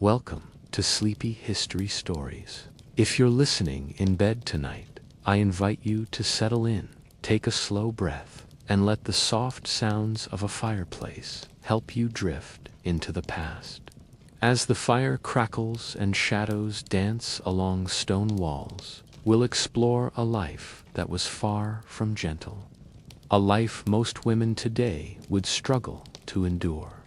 Welcome to Sleepy History Stories. If you're listening in bed tonight, I invite you to settle in, take a slow breath, and let the soft sounds of a fireplace help you drift into the past. As the fire crackles and shadows dance along stone walls, we'll explore a life that was far from gentle. A life most women today would struggle to endure.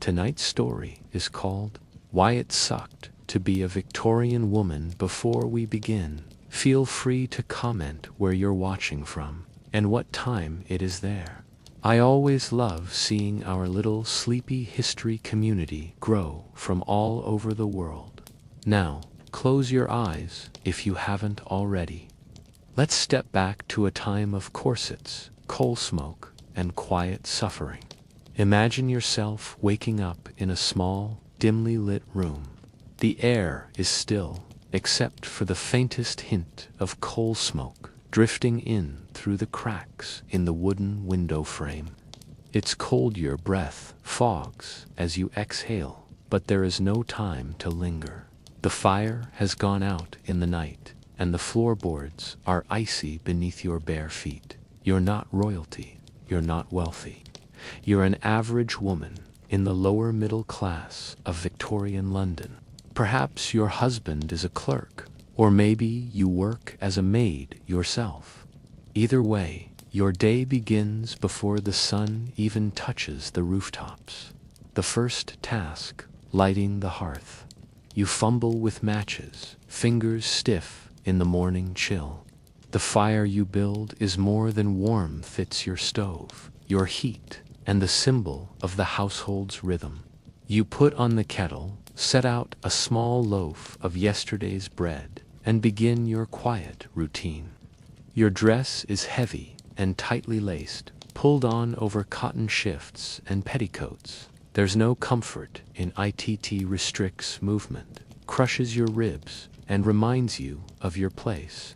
Tonight's story is called Why It Sucked to Be a Victorian Woman. Before we begin, feel free to comment where you're watching from and what time it is there. I always love seeing our little sleepy history community grow from all over the world. Now, close your eyes if you haven't already. Let's step back to a time of corsets, coal smoke, and quiet suffering. Imagine yourself waking up in a small, dimly lit room. The air is still, except for the faintest hint of coal smoke drifting in through the cracks in the wooden window frame. It's cold, your breath fogs as you exhale, but there is no time to linger. The fire has gone out in the night, and the floorboards are icy beneath your bare feet. You're not royalty, you're not wealthy. You're an average woman in the lower middle class of Victorian London. Perhaps your husband is a clerk, or maybe you work as a maid yourself. Either way, your day begins before the sun even touches the rooftops. The first task, lighting the hearth. You fumble with matches, fingers stiff in the morning chill. The fire you build is more than warmth, it's your stove, your heat, and the symbol of the household's rhythm. You put on the kettle, set out a small loaf of yesterday's bread, and begin your quiet routine. Your dress is heavy and tightly laced, pulled on over cotton shifts and petticoats. There's no comfort in it restricts movement, crushes your ribs, and reminds you of your place.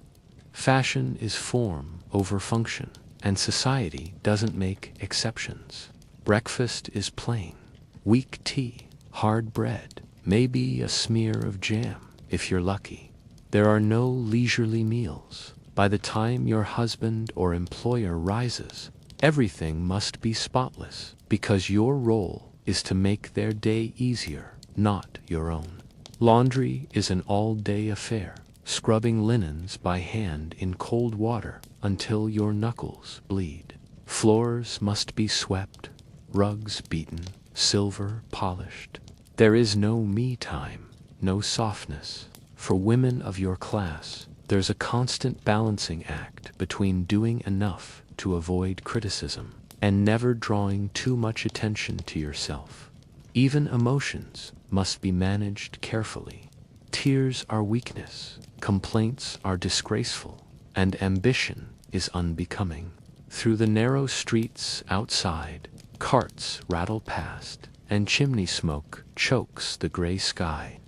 Fashion is form over function, and society doesn't make exceptions. Breakfast is plain, weak tea, hard bread, maybe a smear of jam if you're lucky. There are no leisurely meals. By the time your husband or employer rises, everything must be spotless, because your role is to make their day easier, not your own. Laundry is an all-day affair, scrubbing linens by hand in cold water until your knuckles bleed. Floors must be swept, rugs beaten, silver polished. There is no me time, no softness. For women of your class, there's a constant balancing act between doing enough to avoid criticism and never drawing too much attention to yourself. Even emotions must be managed carefully. Tears are weakness, complaints are disgraceful, and ambition is unbecoming. Through the narrow streets outside, carts rattle past, and chimney smoke chokes the gray sky.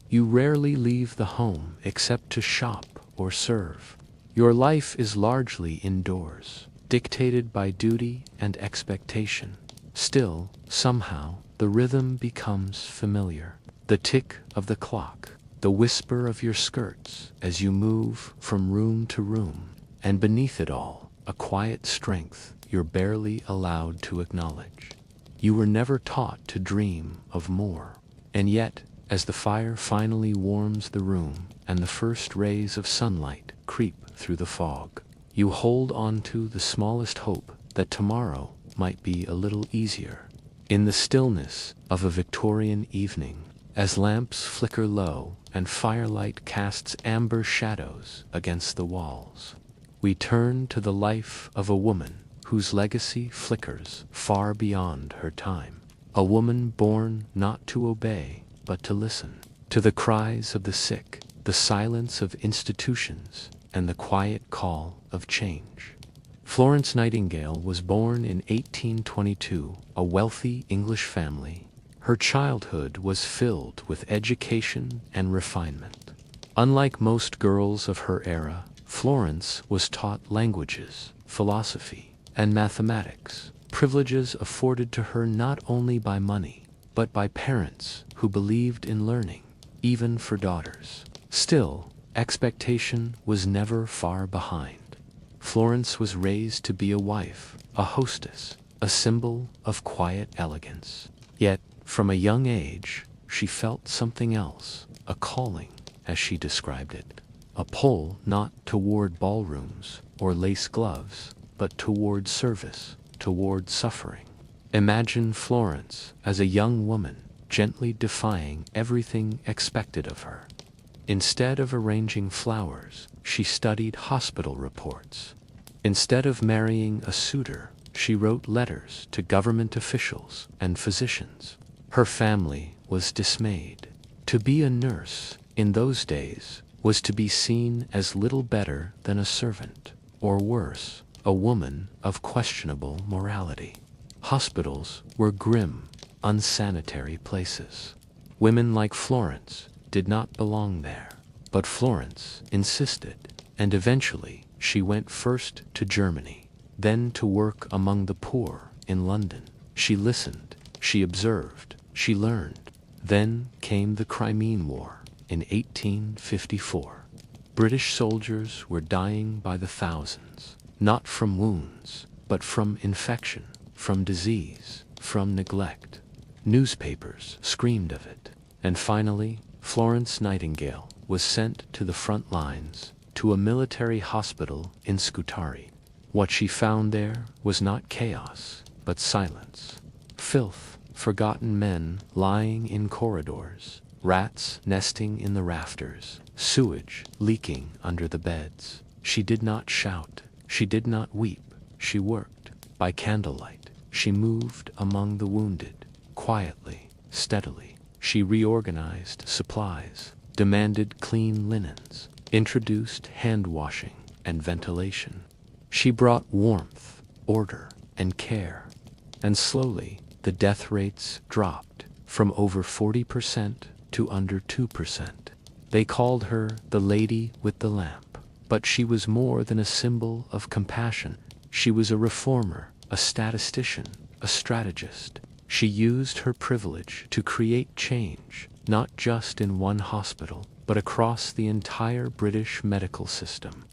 You rarely leave the home except to shop or serve. Your life is largely indoors, dictated by duty and expectation. Still, somehow, the rhythm becomes familiar. The tick of the clock, the whisper of your skirts as you move from room to room, and beneath it all, a quiet strength you're barely allowed to acknowledge. You were never taught to dream of more, and yet, as the fire finally warms the room and the first rays of sunlight creep through the fog, you hold on to the smallest hope that tomorrow might be a little easier. In the stillness of a Victorian evening, as lamps flicker low and firelight casts amber shadows against the walls, we turn to the life of a woman whose legacy flickers far beyond her time. A woman born not to obey, but to listen to the cries of the sick, the silence of institutions, and the quiet call of change. Florence Nightingale was born in 1822, a wealthy English family. Her childhood was filled with education and refinement. Unlike most girls of her era, Florence was taught languages, philosophy, and mathematics, privileges afforded to her not only by money, but by parents who believed in learning, even for daughters. Still, expectation was never far behind. Florence was raised to be a wife, a hostess, a symbol of quiet elegance. Yet, from a young age, she felt something else, a calling, as she described it. A pull not toward ballrooms or lace gloves, but toward service, toward suffering. Imagine Florence as a young woman, gently defying everything expected of her. Instead of arranging flowers, she studied hospital reports. Instead of marrying a suitor, she wrote letters to government officials and physicians. Her family was dismayed. To be a nurse, in those days, was to be seen as little better than a servant, or worse, a woman of questionable morality. Hospitals were grim, unsanitary places. Women like Florence did not belong there, but Florence insisted, and eventually she went first to Germany, then to work among the poor in London. She listened, she observed, she learned. Then came the Crimean War in 1854. British soldiers were dying by the thousands, not from wounds, but from infection, from disease, from neglect. Newspapers screamed of it. And finally, Florence Nightingale was sent to the front lines, to a military hospital in Scutari. What she found there was not chaos, but silence. Filth, forgotten men lying in corridors, rats nesting in the rafters, sewage leaking under the beds. She did not shout, she did not weep, she worked. By candlelight, she moved among the wounded, quietly, steadily. She reorganized supplies, demanded clean linens, introduced hand washing and ventilation. She brought warmth, order, and care. And slowly, the death rates dropped from over 40% to under 2%. They called her the Lady with the Lamp. But she was more than a symbol of compassion. She was a reformer, a statistician, a strategist. She used her privilege to create change, not just in one hospital, but across the entire British medical system.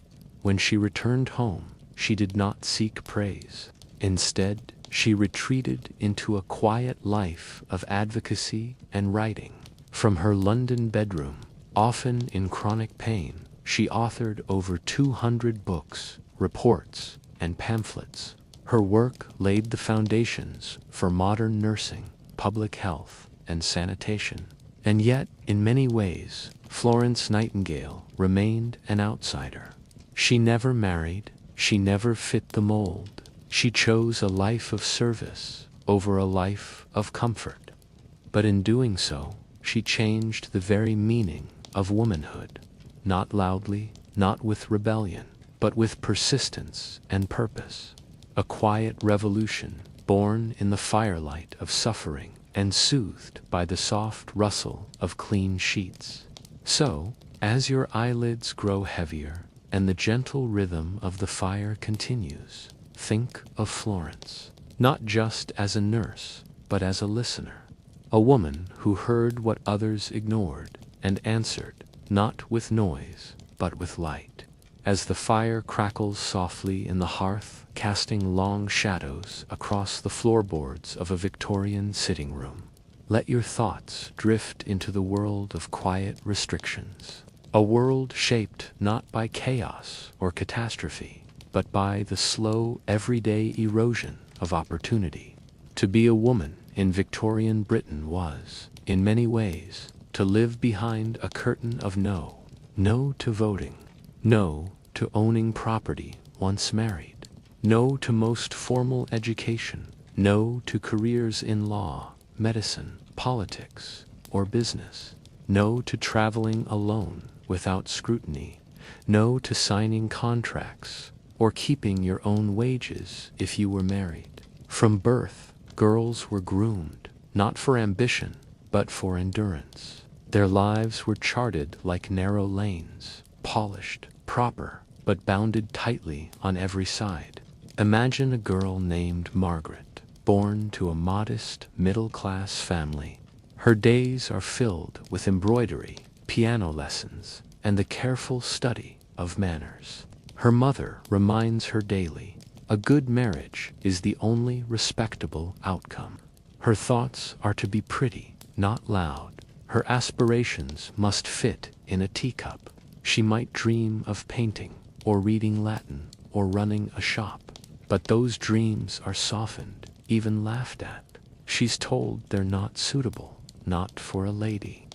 When she returned home, she did not seek praise. Instead, she retreated into a quiet life of advocacy and writing. From her London bedroom, often in chronic pain, she authored over 200 books, reports, and pamphlets. Her work laid the foundations for modern nursing, public health, and sanitation. And yet, in many ways, Florence Nightingale remained an outsider. She never married, she never fit the mold. She chose a life of service over a life of comfort. But in doing so, she changed the very meaning of womanhood. Not loudly, not with rebellion, but with persistence and purpose. A quiet revolution, born in the firelight of suffering and soothed by the soft rustle of clean sheets. So, as your eyelids grow heavier and the gentle rhythm of the fire continues, think of Florence, not just as a nurse, but as a listener. A woman who heard what others ignored and answered, not with noise, but with light. As the fire crackles softly in the hearth, casting long shadows across the floorboards of a Victorian sitting room, let your thoughts drift into the world of quiet restrictions. A world shaped not by chaos or catastrophe, but by the slow, everyday erosion of opportunity. To be a woman in Victorian Britain was, in many ways, to live behind a curtain of no. No to voting. No to owning property once married. No to most formal education. No to careers in law, medicine, politics, or business. No to traveling alone without scrutiny. No to signing contracts or keeping your own wages if you were married. From birth, girls were groomed, not for ambition, but for endurance. Their lives were charted like narrow lanes, polished, proper, but bounded tightly on every side. Imagine a girl named Margaret. born to a modest, middle-class family. Her days are filled with embroidery, piano lessons, and the careful study of manners. Her mother reminds her daily, a good marriage is the only respectable outcome. Her thoughts are to be pretty, not loud. Her aspirations must fit in a teacup. She might dream of painting, or reading Latin, or running a shop. But those dreams are softened, even laughed at. She's told they're not suitable, not for a lady.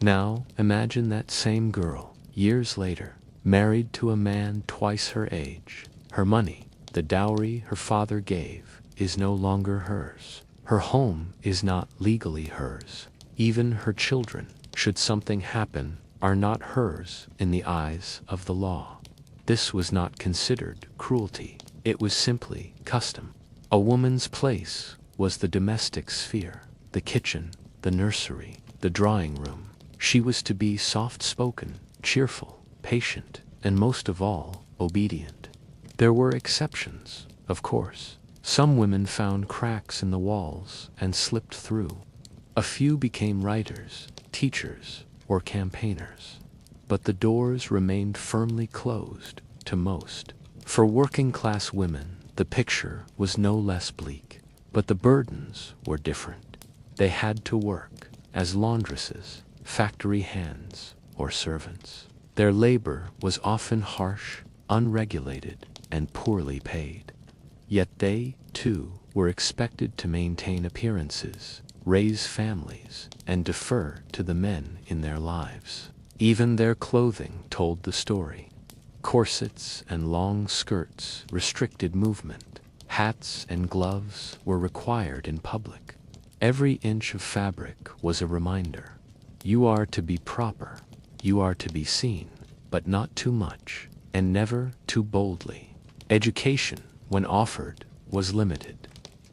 Now imagine that same girl, years later, married to a man twice her age. Her money, the dowry her father gave, is no longer hers. Her home is not legally hers. Even her children, should something happen, are not hers in the eyes of the law. This was not considered cruelty. It was simply custom. A woman's place was the domestic sphere, the kitchen, the nursery, the drawing room. She was to be soft-spoken, cheerful, patient, and most of all, obedient. There were exceptions, of course. Some women found cracks in the walls and slipped through. A few became writers, teachers, or campaigners. But the doors remained firmly closed to most. For working-class women, the picture was no less bleak. But the burdens were different. They had to work as laundresses, factory hands, or servants. Their labor was often harsh, unregulated, and poorly paid. Yet they, too, were expected to maintain appearances, raise families, and defer to the men in their lives. Even their clothing told the story. Corsets and long skirts restricted movement. Hats and gloves were required in public. Every inch of fabric was a reminder. You are to be proper. You are to be seen, but not too much, and never too boldly. Education, when offered, was limited.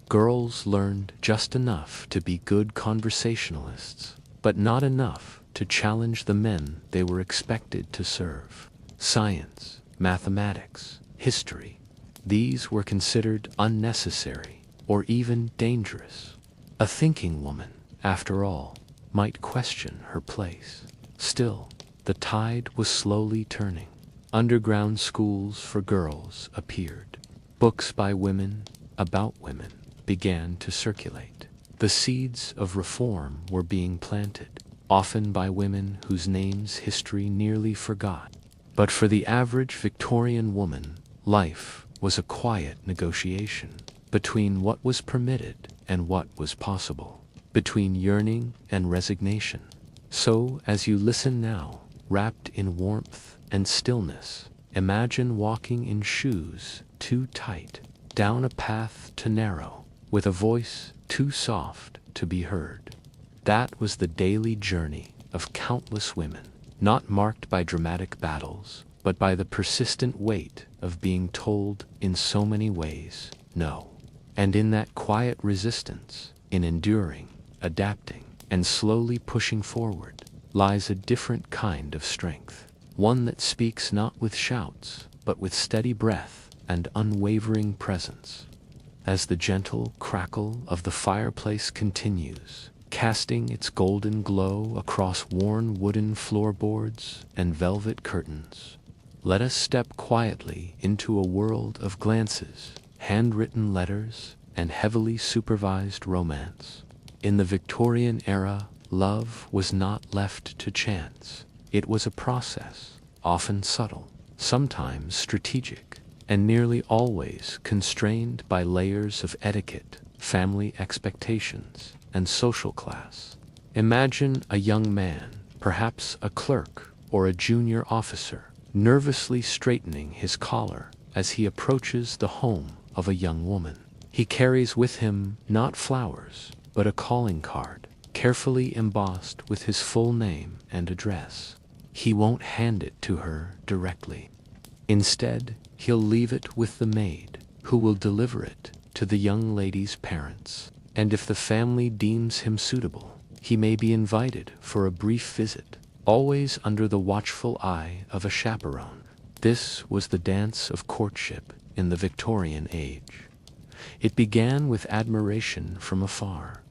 Girls learned just enough to be good conversationalists, but not enough to challenge the men they were expected to serve. Science, mathematics, history, these were considered unnecessary or even dangerous. A thinking woman, after all, might question her place. Still, the tide was slowly turning. Underground schools for girls appeared. Books by women, about women, began to circulate. The seeds of reform were being planted, often by women whose names history nearly forgot. But for the average Victorian woman, life was a quiet negotiation between what was permitted and what was possible, between yearning and resignation. So, as you listen now, wrapped in warmth and stillness, imagine walking in shoes too tight, down a path too narrow, with a voice too soft to be heard. That was the daily journey of countless women, not marked by dramatic battles, but by the persistent weight of being told in so many ways, no. And in that quiet resistance, in enduring, adapting, and slowly pushing forward, lies a different kind of strength, one that speaks not with shouts, but with steady breath and unwavering presence. As the gentle crackle of the fireplace continues, casting its golden glow across worn wooden floorboards and velvet curtains, let us step quietly into a world of glances, handwritten letters, and heavily supervised romance. In the Victorian era, love was not left to chance. It was a process, often subtle, sometimes strategic, and nearly always constrained by layers of etiquette, family expectations, and social class. Imagine a young man, perhaps a clerk or a junior officer, nervously straightening his collar as he approaches the home of a young woman. He carries with him not flowers, but a calling card, carefully embossed with his full name and address. He won't hand it to her directly. Instead, he'll leave it with the maid, who will deliver it to the young lady's parents. And if the family deems him suitable, he may be invited for a brief visit, always under the watchful eye of a chaperone. This was the dance of courtship in the Victorian age. It began with admiration from afar,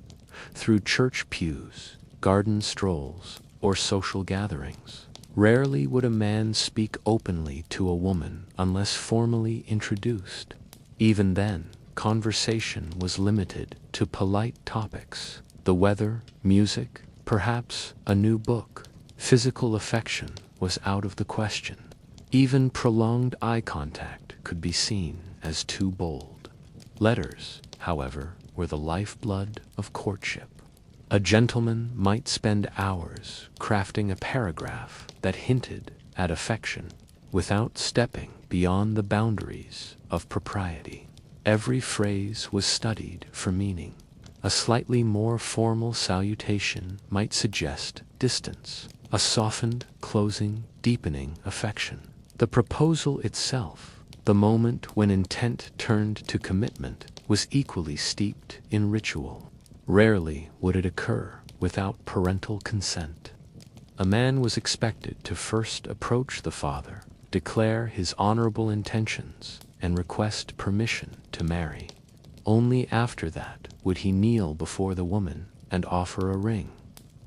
through church pews, garden strolls, or social gatherings. Rarely would a man speak openly to a woman unless formally introduced. Even then, conversation was limited to polite topics: the weather, music, perhaps a new book. Physical affection was out of the question. Even prolonged eye contact could be seen as too bold. Letters, however, were the lifeblood of courtship. A gentleman might spend hours crafting a paragraph that hinted at affection without stepping beyond the boundaries of propriety. Every phrase was studied for meaning. A slightly more formal salutation might suggest distance, a softened, closing, deepening affection. The proposal itself, the moment when intent turned to commitment, was equally steeped in ritual. Rarely would it occur without parental consent. A man was expected to first approach the father, declare his honorable intentions, and request permission to marry. Only after that would he kneel before the woman and offer a ring,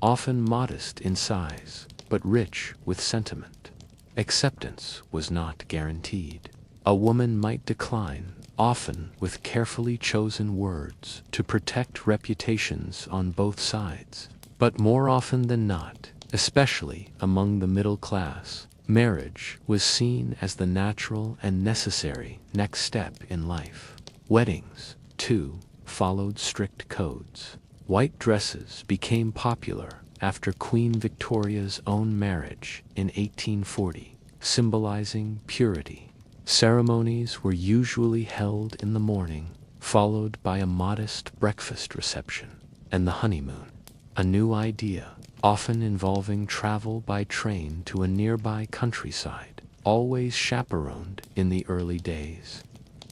often modest in size, but rich with sentiment. Acceptance was not guaranteed. A woman might decline, often with carefully chosen words to protect reputations on both sides. But more often than not, especially among the middle class, marriage was seen as the natural and necessary next step in life. Weddings, too, followed strict codes. White dresses became popular after Queen Victoria's own marriage in 1840, symbolizing purity. Ceremonies were usually held in the morning, followed by a modest breakfast reception and the honeymoon. A new idea, often involving travel by train to a nearby countryside, always chaperoned in the early days.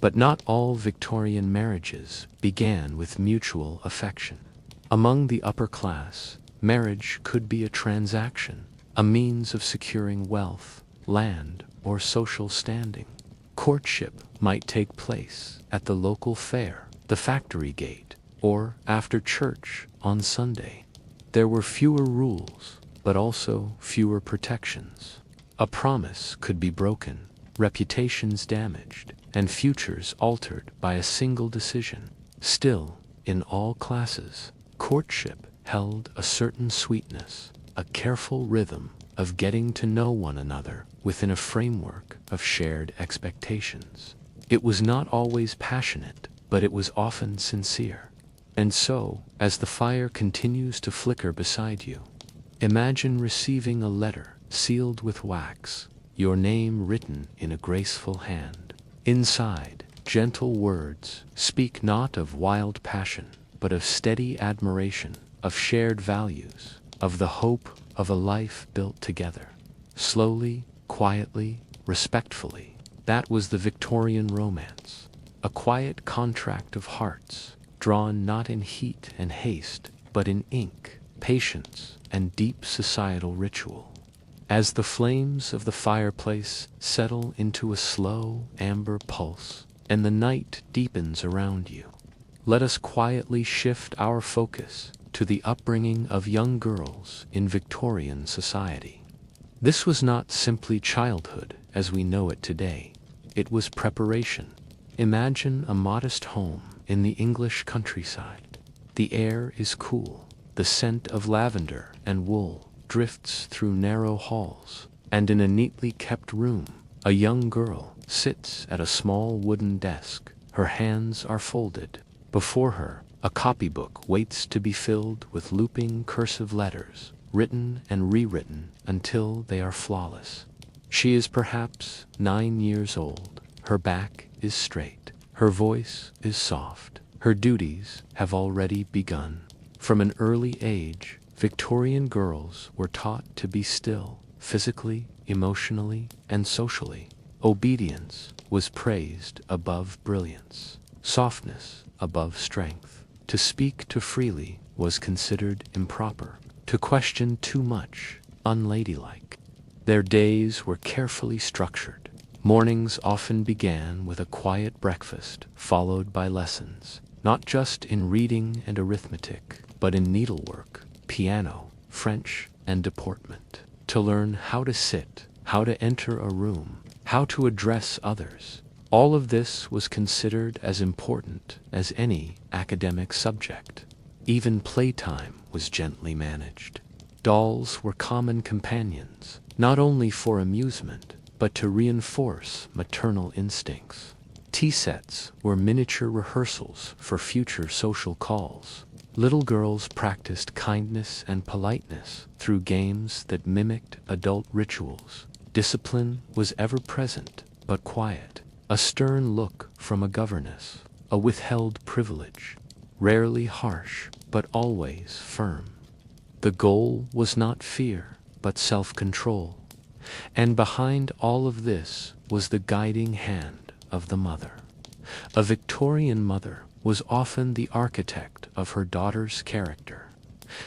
But not all Victorian marriages began with mutual affection. Among the upper class, marriage could be a transaction, a means of securing wealth, land, or social standing. Courtship might take place at the local fair, the factory gate, or after church on Sunday. There were fewer rules, but also fewer protections. A promise could be broken, reputations damaged, and futures altered by a single decision. Still, in all classes, courtship held a certain sweetness, a careful rhythm of getting to know one another within a framework of shared expectations. It was not always passionate, but it was often sincere. And so, as the fire continues to flicker beside you, imagine receiving a letter sealed with wax, your name written in a graceful hand. Inside, gentle words speak not of wild passion, but of steady admiration, of shared values, of the hope of a life built together. Slowly, quietly, respectfully, that was the Victorian romance. A quiet contract of hearts, drawn not in heat and haste, but in ink, patience, and deep societal ritual. As the flames of the fireplace settle into a slow amber pulse, and the night deepens around you, let us quietly shift our focus to the upbringing of young girls in Victorian society. This was not simply childhood as we know it today. It was preparation. Imagine a modest home in the English countryside. The air is cool. The scent of lavender and wool drifts through narrow halls, and in a neatly kept room, a young girl sits at a small wooden desk. Her hands are folded. Before her, a copybook waits to be filled with looping cursive letters, written and rewritten until they are flawless. She is perhaps 9 years old. Her back is straight. Her voice is soft. Her duties have already begun. From an early age, Victorian girls were taught to be still, physically, emotionally, and socially. Obedience was praised above brilliance, softness above strength. To speak too freely was considered improper, to question too much unladylike. Their days were carefully structured. Mornings often began with a quiet breakfast, followed by lessons, not just in reading and arithmetic, but in needlework, piano, French, and deportment, to learn how to sit, how to enter a room, how to address others. All of this was considered as important as any academic subject. Even playtime was gently managed. Dolls were common companions, not only for amusement, but to reinforce maternal instincts. Tea sets were miniature rehearsals for future social calls. Little girls practiced kindness and politeness through games that mimicked adult rituals. Discipline was ever present, but quiet. A stern look from a governess, a withheld privilege, rarely harsh, but always firm. The goal was not fear, but self-control. And behind all of this was the guiding hand of the mother. A Victorian mother was often the architect of her daughter's character.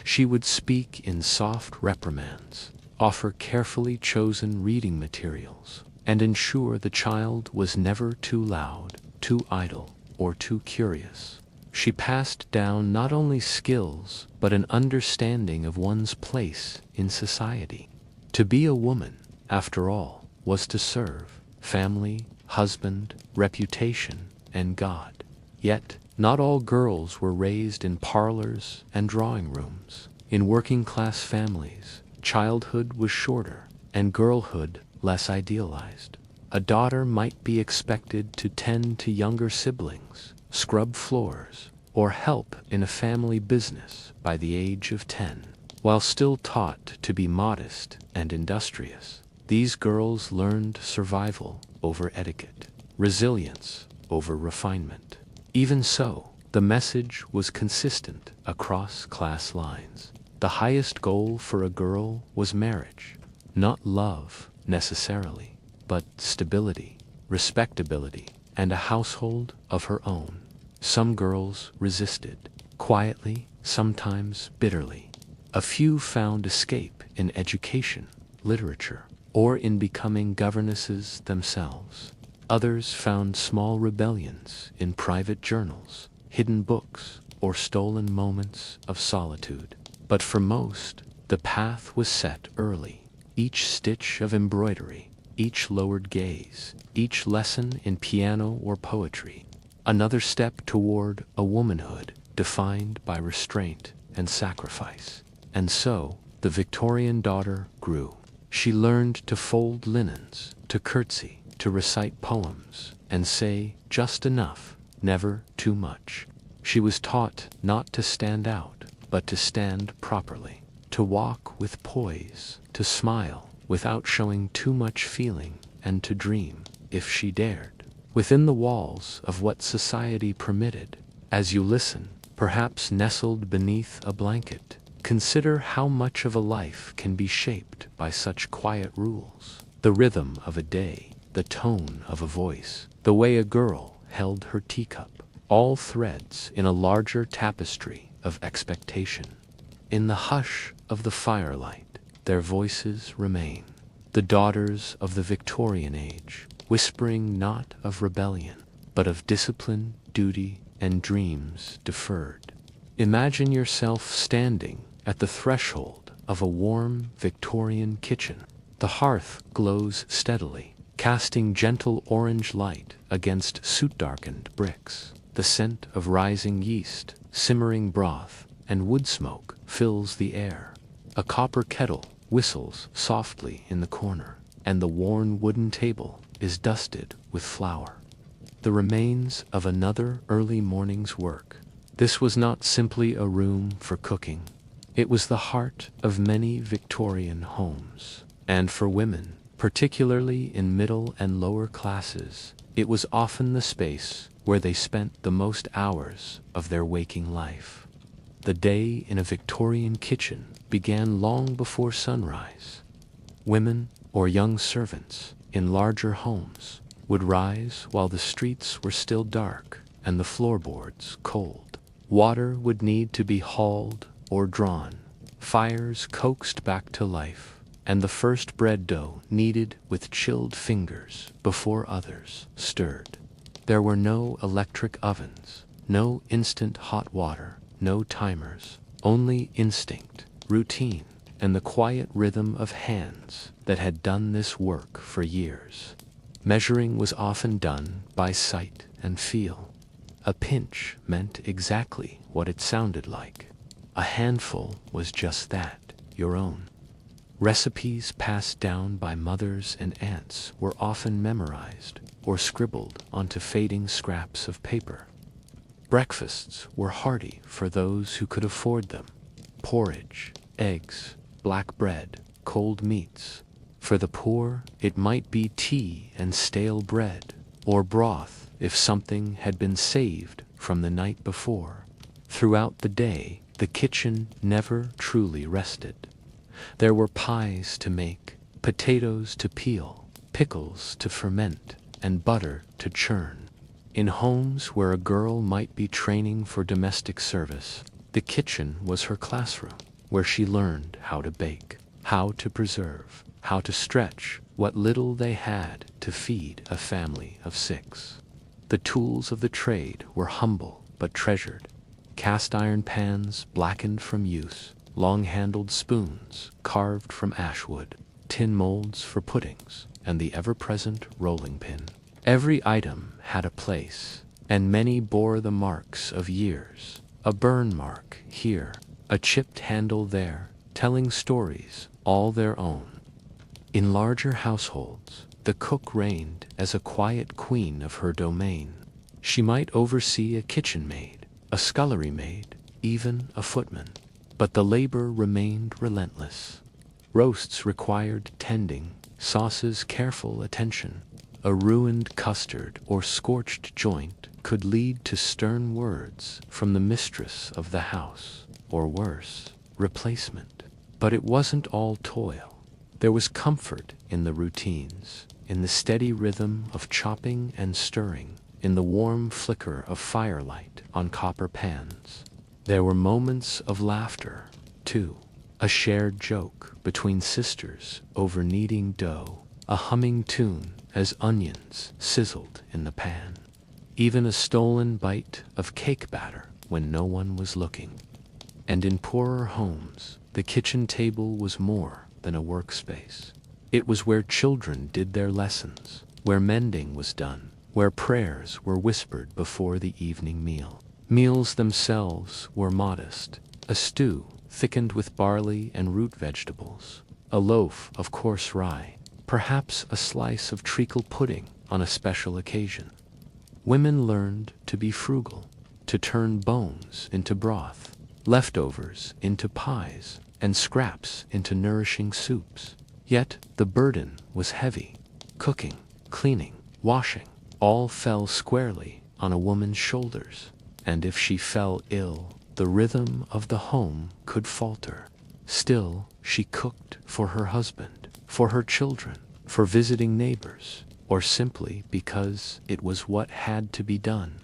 She would speak in soft reprimands, offer carefully chosen reading materials, and ensure the child was never too loud, too idle, or too curious. She passed down not only skills, but an understanding of one's place in society. To be a woman, after all, was to serve family, husband, reputation, and God. Yet, not all girls were raised in parlors and drawing rooms. In working-class families, childhood was shorter, and girlhood less idealized. A daughter might be expected to tend to younger siblings, scrub floors, or help in a family business by the age of 10. While still taught to be modest and industrious, these girls learned survival over etiquette, resilience over refinement. Even so, the message was consistent across class lines. The highest goal for a girl was marriage, not love necessarily, but stability, respectability, and a household of her own. Some girls resisted, quietly, sometimes bitterly. A few found escape in education, literature, or in becoming governesses themselves. Others found small rebellions in private journals, hidden books, or stolen moments of solitude. But for most, the path was set early. Each stitch of embroidery, each lowered gaze, each lesson in piano or poetry, another step toward a womanhood defined by restraint and sacrifice. And so, the Victorian daughter grew. She learned to fold linens, to curtsy, to recite poems, and say just enough, never too much. She was taught not to stand out, but to stand properly, to walk with poise, to smile without showing too much feeling, and to dream, if she dared, within the walls of what society permitted. As you listen, perhaps nestled beneath a blanket, consider how much of a life can be shaped by such quiet rules. The rhythm of a day, the tone of a voice, the way a girl held her teacup, all threads in a larger tapestry of expectation. In the hush of the firelight, their voices remain, the daughters of the Victorian age, whispering not of rebellion, but of discipline, duty, and dreams deferred. Imagine yourself standing at the threshold of a warm Victorian kitchen. The hearth glows steadily, casting gentle orange light against soot-darkened bricks. The scent of rising yeast, simmering broth, and wood smoke fills the air. A copper kettle whistles softly in the corner, and the worn wooden table is dusted with flour. The remains of another early morning's work. This was not simply a room for cooking. It was the heart of many Victorian homes. And for women, particularly in middle and lower classes, it was often the space where they spent the most hours of their waking life. The day in a Victorian kitchen began long before sunrise. Women or young servants in larger homes would rise while the streets were still dark and the floorboards cold. Water would need to be hauled or drawn, fires coaxed back to life, and the first bread dough kneaded with chilled fingers before others stirred. There were no electric ovens, no instant hot water, no timers, only instinct, routine, and the quiet rhythm of hands that had done this work for years. Measuring was often done by sight and feel. A pinch meant exactly what it sounded like. A handful was just that, your own. Recipes passed down by mothers and aunts were often memorized or scribbled onto fading scraps of paper. Breakfasts were hearty for those who could afford them. Porridge, eggs, black bread, cold meats. For the poor, it might be tea and stale bread, or broth if something had been saved from the night before. Throughout the day, the kitchen never truly rested. There were pies to make, potatoes to peel, pickles to ferment, and butter to churn. In homes where a girl might be training for domestic service, the kitchen was her classroom, where she learned how to bake, how to preserve, how to stretch what little they had to feed a family of 6. The tools of the trade were humble but treasured. Cast iron pans blackened from use, long-handled spoons carved from ash wood, tin molds for puddings, and the ever-present rolling pin. Every item had a place, and many bore the marks of years. A burn mark here, a chipped handle there, telling stories all their own. In larger households, the cook reigned as a quiet queen of her domain. She might oversee a kitchen maid, a scullery maid, even a footman. But the labor remained relentless. Roasts required tending, sauces careful attention. A ruined custard or scorched joint could lead to stern words from the mistress of the house, or worse, replacement. But it wasn't all toil. There was comfort in the routines, in the steady rhythm of chopping and stirring, in the warm flicker of firelight on copper pans. There were moments of laughter, too. A shared joke between sisters over kneading dough, a humming tune as onions sizzled in the pan. Even a stolen bite of cake batter when no one was looking. And in poorer homes, the kitchen table was more than a workspace. It was where children did their lessons, where mending was done, where prayers were whispered before the evening meal. Meals themselves were modest, a stew thickened with barley and root vegetables, a loaf of coarse rye, perhaps a slice of treacle pudding on a special occasion. Women learned to be frugal, to turn bones into broth, leftovers into pies, and scraps into nourishing soups. Yet the burden was heavy. Cooking, cleaning, washing, all fell squarely on a woman's shoulders. And if she fell ill, the rhythm of the home could falter. Still, she cooked for her husband, for her children, for visiting neighbors, or simply because it was what had to be done.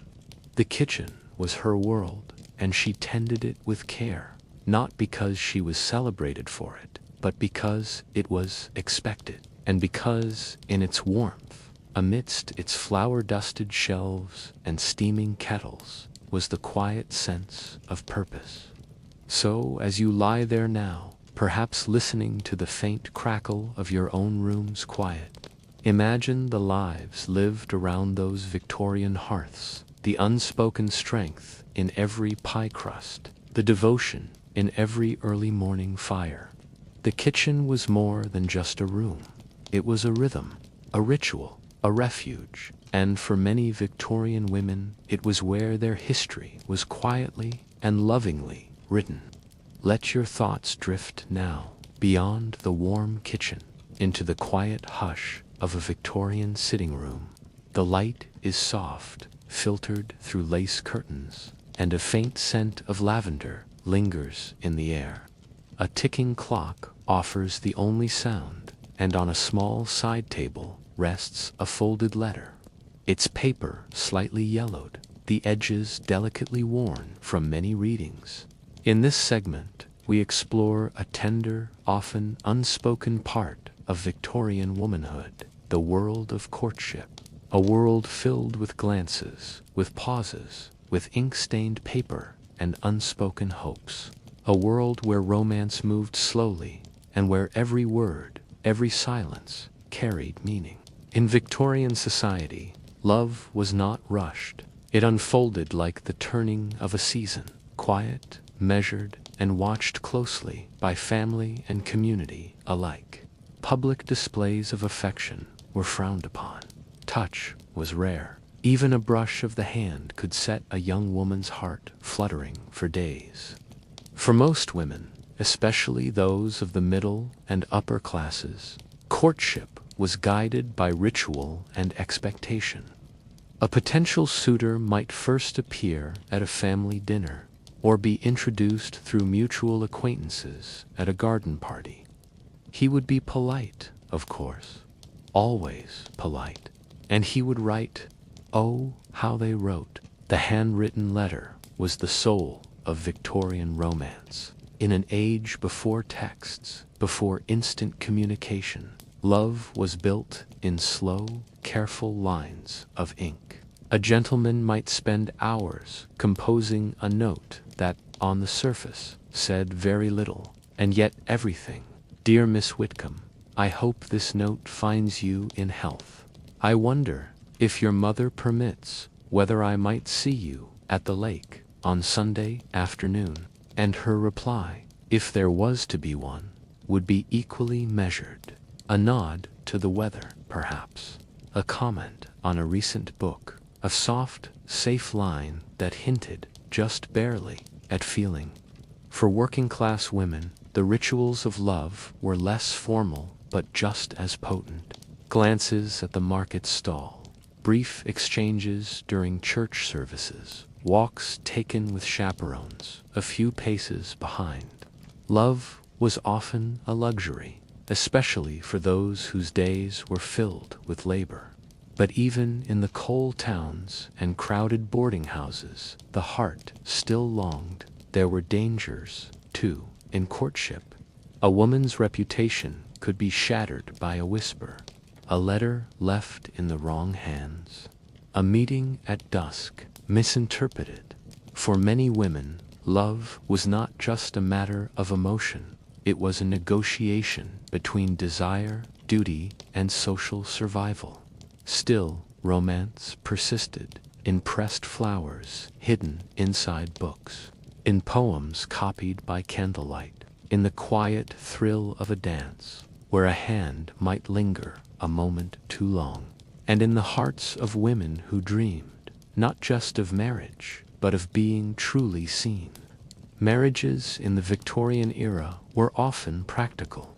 The kitchen was her world, and she tended it with care, not because she was celebrated for it, but because it was expected, and because, in its warmth, amidst its flour-dusted shelves and steaming kettles, was the quiet sense of purpose. So, as you lie there now, perhaps listening to the faint crackle of your own room's quiet, imagine the lives lived around those Victorian hearths, the unspoken strength in every pie crust, the devotion in every early morning fire. The kitchen was more than just a room. It was a rhythm, a ritual, a refuge, and for many Victorian women, it was where their history was quietly and lovingly written. Let your thoughts drift now, beyond the warm kitchen, into the quiet hush of a Victorian sitting room. The light is soft, filtered through lace curtains, and a faint scent of lavender lingers in the air. A ticking clock offers the only sound, and on a small side table rests a folded letter. Its paper slightly yellowed, the edges delicately worn from many readings. In this segment, we explore a tender, often unspoken part of Victorian womanhood, the world of courtship. A world filled with glances, with pauses, with ink-stained paper and unspoken hopes. A world where romance moved slowly and where every word, every silence carried meaning. In Victorian society, love was not rushed. It unfolded like the turning of a season, quiet, measured, and watched closely by family and community alike. Public displays of affection were frowned upon. Touch was rare. Even a brush of the hand could set a young woman's heart fluttering for days. For most women, especially those of the middle and upper classes, courtship was guided by ritual and expectation. A potential suitor might first appear at a family dinner, or be introduced through mutual acquaintances at a garden party. He would be polite, of course, always polite, and he would write, oh, how they wrote. The handwritten letter was the soul of Victorian romance. In an age before texts, before instant communication, love was built in slow, careful lines of ink. A gentleman might spend hours composing a note that, on the surface, said very little, and yet everything. Dear Miss Whitcomb, I hope this note finds you in health. I wonder, if your mother permits, whether I might see you at the lake on Sunday afternoon. And her reply, if there was to be one, would be equally measured. A nod to the weather, perhaps. A comment on a recent book. A soft, safe line that hinted, just barely, at feeling. For working-class women, the rituals of love were less formal but just as potent. Glances at the market stall, brief exchanges during church services, walks taken with chaperones a few paces behind. Love was often a luxury, especially for those whose days were filled with labor. But even in the coal towns and crowded boarding houses, the heart still longed. There were dangers, too, in courtship. A woman's reputation could be shattered by a whisper, a letter left in the wrong hands, a meeting at dusk misinterpreted. For many women, love was not just a matter of emotion. It was a negotiation between desire, duty, and social survival. Still, romance persisted in pressed flowers hidden inside books, in poems copied by candlelight, in the quiet thrill of a dance where a hand might linger a moment too long, and in the hearts of women who dreamed, not just of marriage, but of being truly seen. Marriages in the Victorian era were often practical.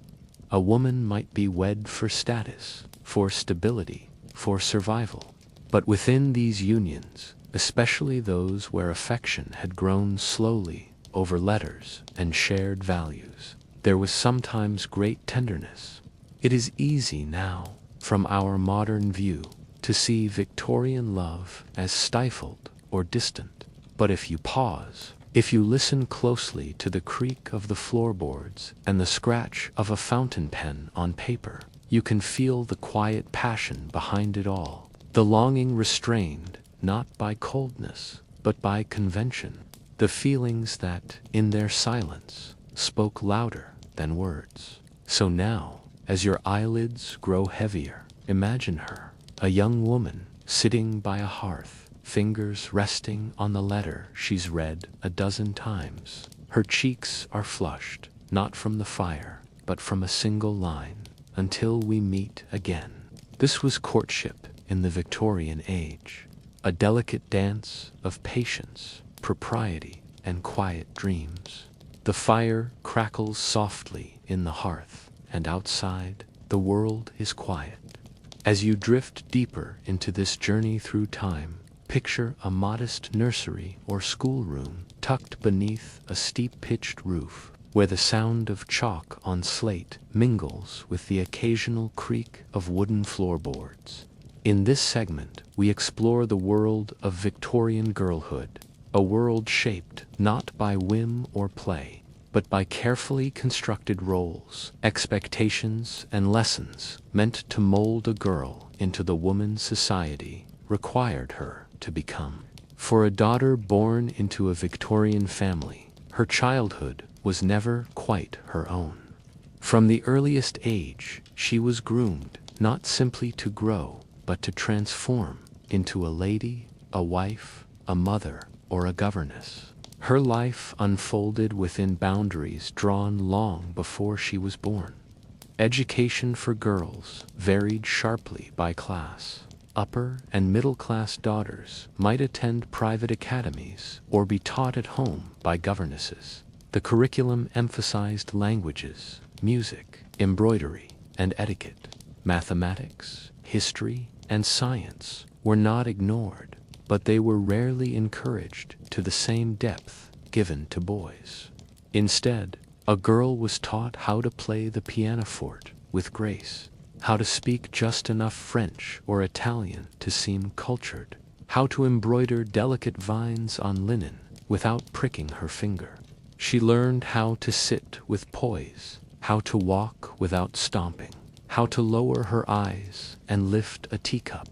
A woman might be wed for status, for stability, for survival. But within these unions, especially those where affection had grown slowly over letters and shared values, there was sometimes great tenderness. It is easy now, from our modern view, to see Victorian love as stifled or distant. But if you pause, if you listen closely to the creak of the floorboards and the scratch of a fountain pen on paper, you can feel the quiet passion behind it all, the longing restrained not by coldness, but by convention, the feelings that, in their silence, spoke louder than words. So now, as your eyelids grow heavier, imagine her, a young woman, sitting by a hearth, fingers resting on the letter she's read a dozen times. Her cheeks are flushed, not from the fire, but from a single line, until we meet again. This was courtship in the Victorian age, a delicate dance of patience, propriety, and quiet dreams. The fire crackles softly in the hearth, and outside, the world is quiet. As you drift deeper into this journey through time, picture a modest nursery or schoolroom tucked beneath a steep-pitched roof, where the sound of chalk on slate mingles with the occasional creak of wooden floorboards. In this segment, we explore the world of Victorian girlhood, a world shaped not by whim or play, but by carefully constructed roles, expectations, and lessons meant to mold a girl into the woman society required her to become. For a daughter born into a Victorian family, her childhood was never quite her own. From the earliest age, she was groomed not simply to grow, but to transform into a lady, a wife, a mother, or a governess. Her life unfolded within boundaries drawn long before she was born. Education for girls varied sharply by class. Upper and middle-class daughters might attend private academies or be taught at home by governesses. The curriculum emphasized languages, music, embroidery, and etiquette. Mathematics, history, and science were not ignored, but they were rarely encouraged to the same depth given to boys. Instead, a girl was taught how to play the pianoforte with grace, how to speak just enough French or Italian to seem cultured, how to embroider delicate vines on linen without pricking her finger. She learned how to sit with poise, how to walk without stomping, how to lower her eyes and lift a teacup.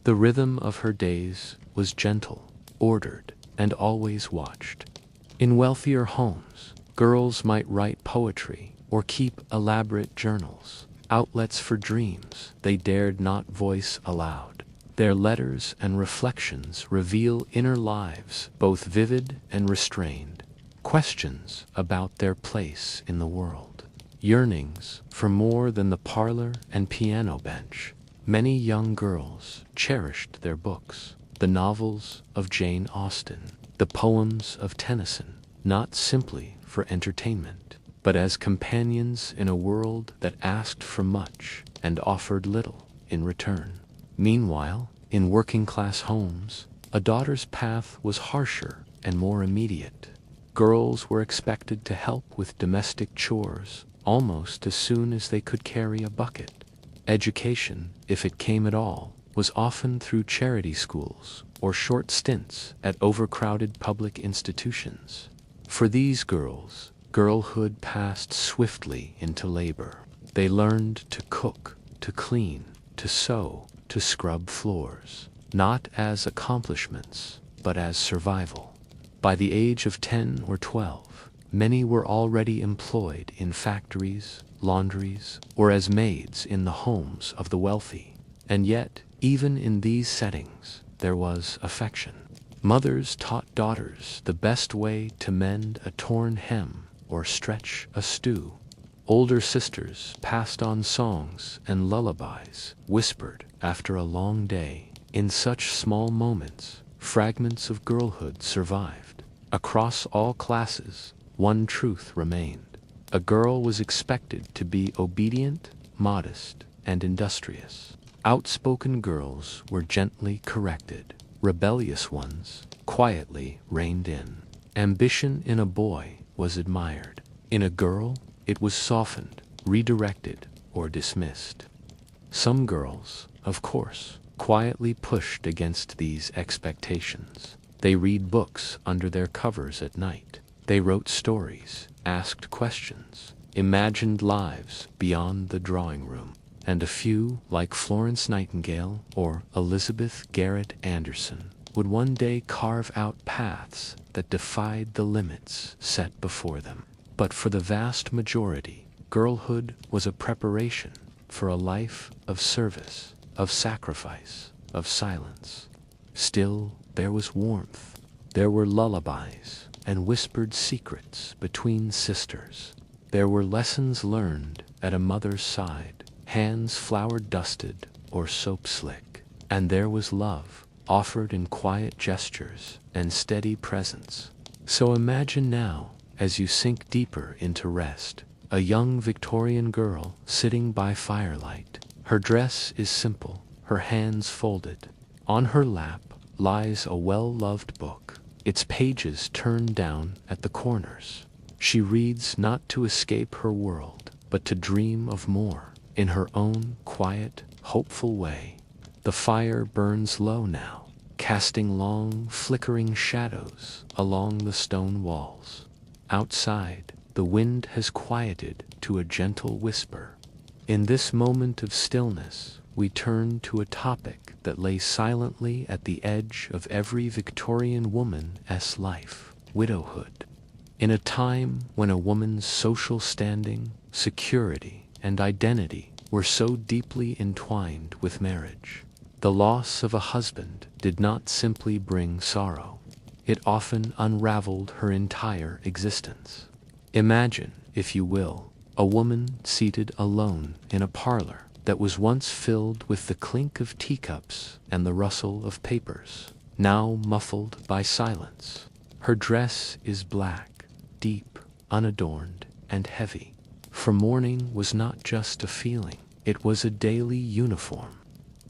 The rhythm of her days was gentle, ordered, and always watched. In wealthier homes, girls might write poetry or keep elaborate journals, outlets for dreams they dared not voice aloud. Their letters and reflections reveal inner lives, both vivid and restrained, questions about their place in the world, yearnings for more than the parlor and piano bench. Many young girls cherished their books, the novels of Jane Austen, the poems of Tennyson, not simply for entertainment, but as companions in a world that asked for much and offered little in return. Meanwhile, in working-class homes, a daughter's path was harsher and more immediate. Girls were expected to help with domestic chores almost as soon as they could carry a bucket. Education, if it came at all, was often through charity schools or short stints at overcrowded public institutions. For these girls, girlhood passed swiftly into labor. They learned to cook, to clean, to sew, to scrub floors, not as accomplishments, but as survival. By the age of 10 or 12, many were already employed in factories, laundries, or as maids in the homes of the wealthy. And yet, even in these settings, there was affection. Mothers taught daughters the best way to mend a torn hem or stretch a stew. Older sisters passed on songs and lullabies, whispered after a long day. In such small moments, fragments of girlhood survived. Across all classes, one truth remained. A girl was expected to be obedient, modest, and industrious. Outspoken girls were gently corrected. Rebellious ones quietly reined in. Ambition in a boy was admired. In a girl, it was softened, redirected, or dismissed. Some girls, of course, quietly pushed against these expectations. They read books under their covers at night. They wrote stories, asked questions, imagined lives beyond the drawing room. And a few, like Florence Nightingale or Elizabeth Garrett Anderson, would one day carve out paths that defied the limits set before them. But for the vast majority, girlhood was a preparation for a life of service, of sacrifice, of silence. Still, there was warmth. There were lullabies and whispered secrets between sisters. There were lessons learned at a mother's side, hands flour-dusted or soap-slick. And there was love, offered in quiet gestures and steady presence. So imagine now, as you sink deeper into rest, a young Victorian girl sitting by firelight. Her dress is simple, her hands folded. On her lap lies a well-loved book, its pages turned down at the corners. She reads not to escape her world, but to dream of more, in her own quiet, hopeful way. The fire burns low now, casting long, flickering shadows along the stone walls. Outside, the wind has quieted to a gentle whisper. In this moment of stillness, we turn to a topic that lay silently at the edge of every Victorian woman's life: widowhood. In a time when a woman's social standing, security, and identity were so deeply entwined with marriage, the loss of a husband did not simply bring sorrow. It often unraveled her entire existence. Imagine, if you will, a woman seated alone in a parlor that was once filled with the clink of teacups and the rustle of papers, now muffled by silence. Her dress is black, deep, unadorned, and heavy, for mourning was not just a feeling, it was a daily uniform.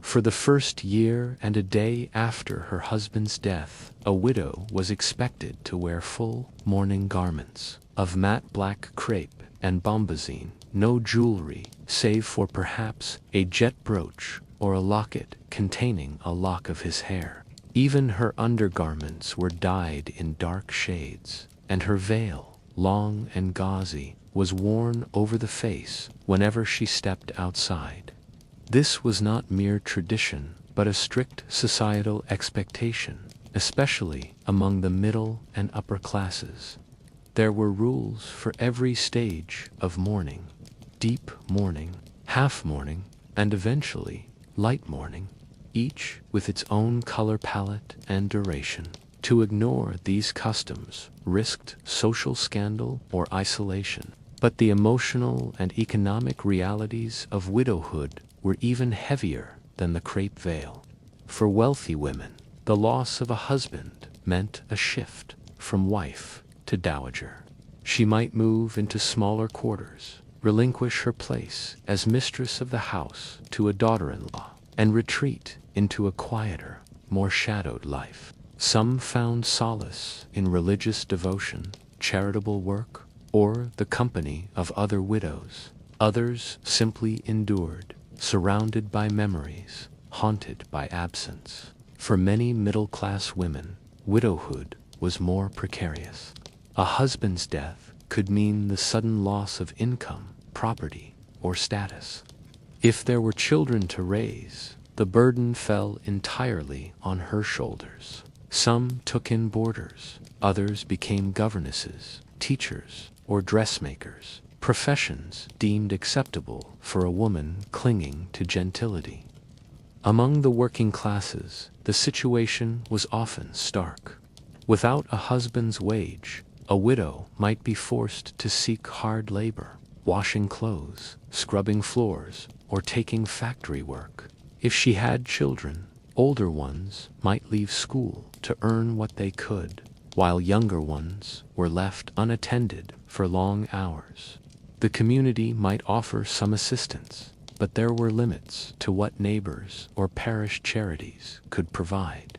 For the first year and a day after her husband's death, a widow was expected to wear full mourning garments of matte black crepe and bombazine, no jewelry save for perhaps a jet brooch or a locket containing a lock of his hair. Even her undergarments were dyed in dark shades, and her veil, long and gauzy, was worn over the face whenever she stepped outside. This was not mere tradition, but a strict societal expectation, especially among the middle and upper classes. There were rules for every stage of mourning: deep mourning, half mourning, and eventually light mourning, each with its own color palette and duration. To ignore these customs risked social scandal or isolation. But the emotional and economic realities of widowhood were even heavier than the crepe veil. For wealthy women, the loss of a husband meant a shift from wife to dowager. She might move into smaller quarters, relinquish her place as mistress of the house to a daughter-in-law, and retreat into a quieter, more shadowed life. Some found solace in religious devotion, charitable work, or the company of other widows. Others simply endured, surrounded by memories, haunted by absence. For many middle-class women, widowhood was more precarious. A husband's death could mean the sudden loss of income, property, or status. If there were children to raise, the burden fell entirely on her shoulders. Some took in boarders, others became governesses, teachers, or dressmakers, professions deemed acceptable for a woman clinging to gentility. Among the working classes, the situation was often stark. Without a husband's wage, a widow might be forced to seek hard labor, washing clothes, scrubbing floors, or taking factory work. If she had children, older ones might leave school to earn what they could, while younger ones were left unattended for long hours. The community might offer some assistance, but there were limits to what neighbors or parish charities could provide.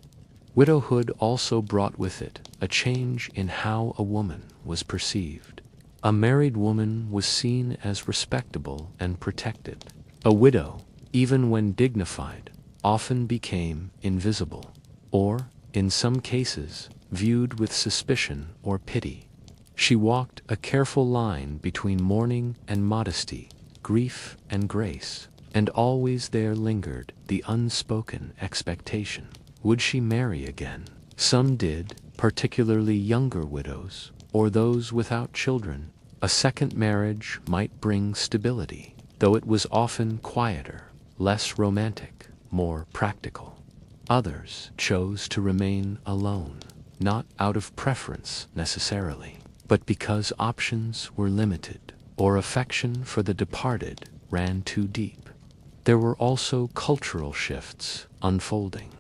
Widowhood also brought with it a change in how a woman was perceived. A married woman was seen as respectable and protected. A widow, even when dignified, often became invisible, or, in some cases, viewed with suspicion or pity. She walked a careful line between mourning and modesty, grief and grace, and always there lingered the unspoken expectation. Would she marry again? Some did, particularly younger widows, or those without children. A second marriage might bring stability, though it was often quieter, less romantic, more practical. Others chose to remain alone, not out of preference necessarily, but because options were limited, or affection for the departed ran too deep. There were also cultural shifts unfolding.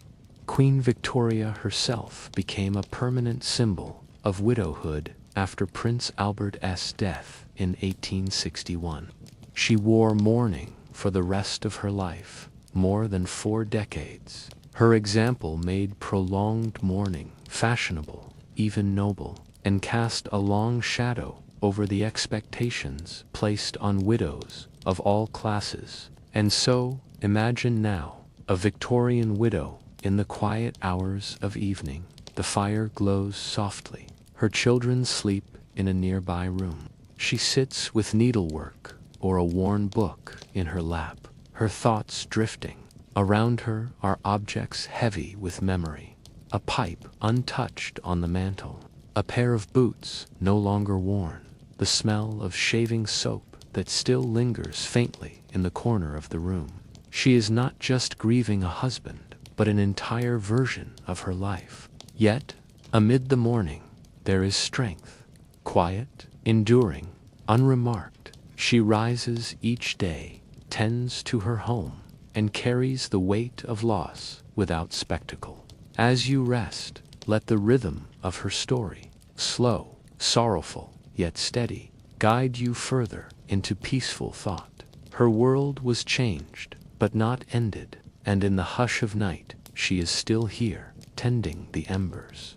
Queen Victoria herself became a permanent symbol of widowhood after Prince Albert's death in 1861. She wore mourning for the rest of her life, more than 4 decades. Her example made prolonged mourning fashionable, even noble, and cast a long shadow over the expectations placed on widows of all classes. And so, imagine now, a Victorian widow in the quiet hours of evening. The fire glows softly. Her children sleep in a nearby room. She sits with needlework or a worn book in her lap, her thoughts drifting. Around her are objects heavy with memory. A pipe untouched on the mantel, a pair of boots no longer worn, the smell of shaving soap that still lingers faintly in the corner of the room. She is not just grieving a husband, but an entire version of her life. Yet, amid the mourning, there is strength, quiet, enduring, unremarked. She rises each day, tends to her home, and carries the weight of loss without spectacle. As you rest, let the rhythm of her story, slow, sorrowful, yet steady, guide you further into peaceful thought. Her world was changed, but not ended, and in the hush of night, she is still here, tending the embers.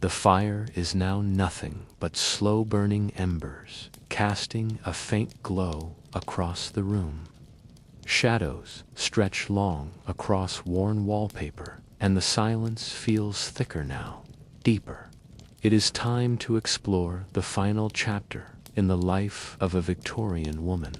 The fire is now nothing but slow-burning embers, casting a faint glow across the room. Shadows stretch long across worn wallpaper, and the silence feels thicker now, deeper. It is time to explore the final chapter in the life of a Victorian woman.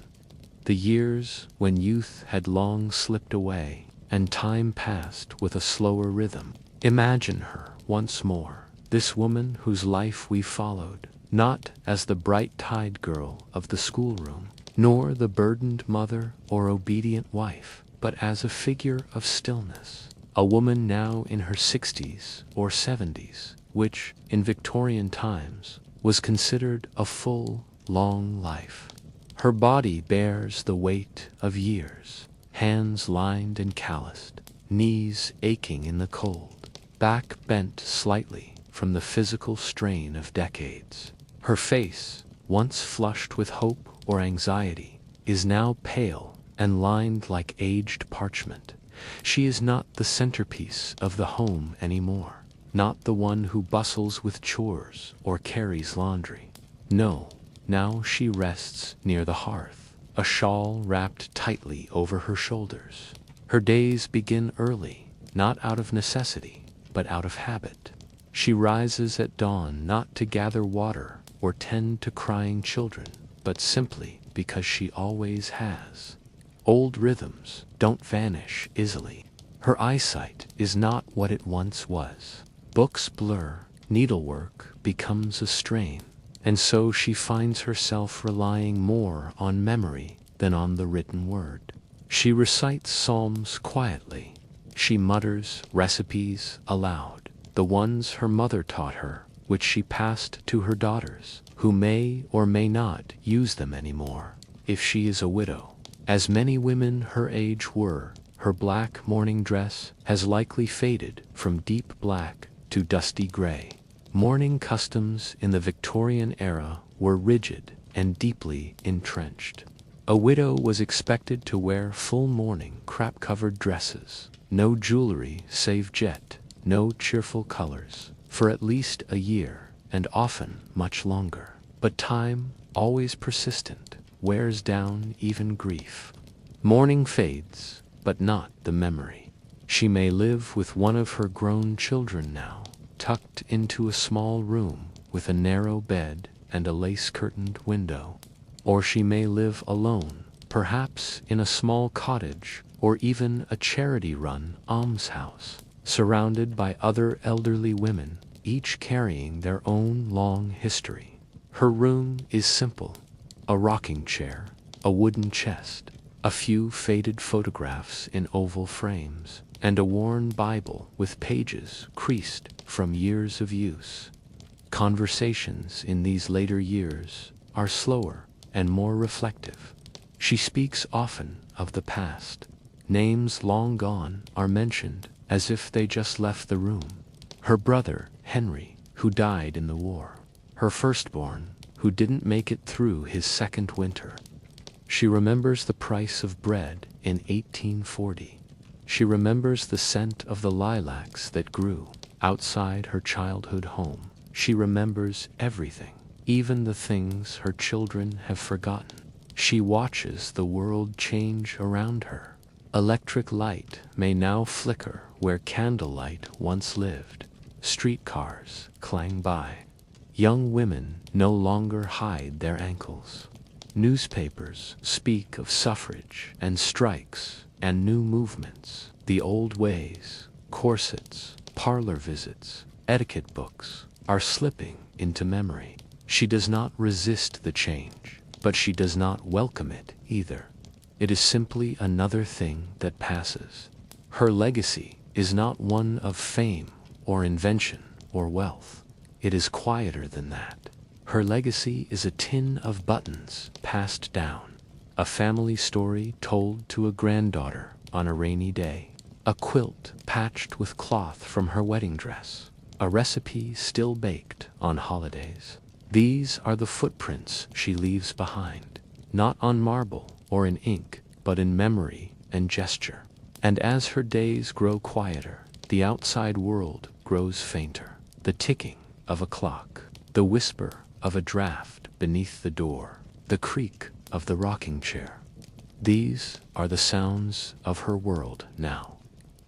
The years when youth had long slipped away, and time passed with a slower rhythm. Imagine her once more, this woman whose life we followed, not as the bright-eyed girl of the schoolroom, nor the burdened mother or obedient wife, but as a figure of stillness, a woman now in her 60s or 70s, which, in Victorian times, was considered a full, long life. Her body bears the weight of years, hands lined and calloused, knees aching in the cold, back bent slightly from the physical strain of decades. Her face, once flushed with hope or anxiety, is now pale and lined like aged parchment. She is not the centerpiece of the home anymore, not the one who bustles with chores or carries laundry. No, now she rests near the hearth, a shawl wrapped tightly over her shoulders. Her days begin early, not out of necessity, but out of habit. She rises at dawn not to gather water or tend to crying children, but simply because she always has. Old rhythms don't vanish easily. Her eyesight is not what it once was. Books blur, needlework becomes a strain, and so she finds herself relying more on memory than on the written word. She recites psalms quietly. She mutters recipes aloud, the ones her mother taught her, which she passed to her daughters, who may or may not use them anymore, if she is a widow. As many women her age were, her black mourning dress has likely faded from deep black to dusty gray. Mourning customs in the Victorian era were rigid and deeply entrenched. A widow was expected to wear full mourning crap-covered dresses, no jewelry save jet, no cheerful colors, for at least a year, and often much longer. But time, always persistent, wears down even grief. Mourning fades, but not the memory. She may live with one of her grown children now, tucked into a small room with a narrow bed and a lace-curtained window. Or she may live alone, perhaps in a small cottage or even a charity-run almshouse, surrounded by other elderly women, each carrying their own long history. Her room is simple: a rocking chair, a wooden chest, a few faded photographs in oval frames, and a worn Bible with pages creased from years of use. Conversations in these later years are slower and more reflective. She speaks often of the past. Names long gone are mentioned as if they just left the room. Her brother, Henry, who died in the war. Her firstborn, who didn't make it through his second winter. She remembers the price of bread in 1840. She remembers the scent of the lilacs that grew outside her childhood home. She remembers everything, even the things her children have forgotten. She watches the world change around her. Electric light may now flicker where candlelight once lived. Streetcars clang by. Young women no longer hide their ankles. Newspapers speak of suffrage and strikes and new movements. The old ways, corsets, parlor visits, etiquette books, are slipping into memory. She does not resist the change, but she does not welcome it either. It is simply another thing that passes. Her legacy is not one of fame or invention or wealth. It is quieter than that. Her legacy is a tin of buttons passed down, a family story told to a granddaughter on a rainy day, a quilt patched with cloth from her wedding dress, a recipe still baked on holidays. These are the footprints she leaves behind, not on marble or in ink, but in memory and gesture. And as her days grow quieter, the outside world grows fainter. The ticking of a clock, the whisper of a draft beneath the door, the creak of the rocking chair. These are the sounds of her world now.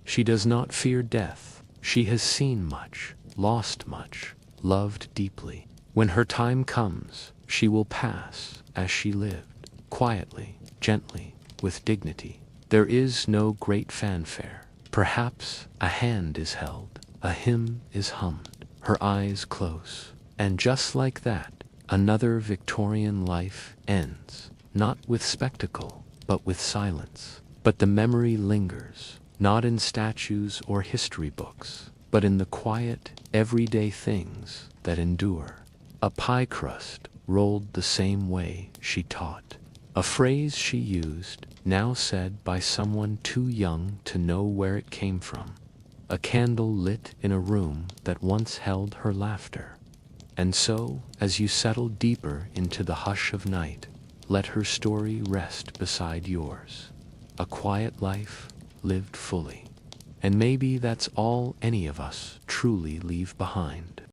She does not fear death. She has seen much, lost much, loved deeply. When her time comes, she will pass as she lived, quietly, gently, with dignity. There is no great fanfare. Perhaps a hand is held, a hymn is hummed, her eyes close, and just like that, another Victorian life ends, not with spectacle, but with silence. But the memory lingers, not in statues or history books, but in the quiet, everyday things that endure. A pie crust rolled the same way she taught. A phrase she used, now said by someone too young to know where it came from. A candle lit in a room that once held her laughter. And so, as you settle deeper into the hush of night, let her story rest beside yours. A quiet life lived fully. And maybe that's all any of us truly leave behind.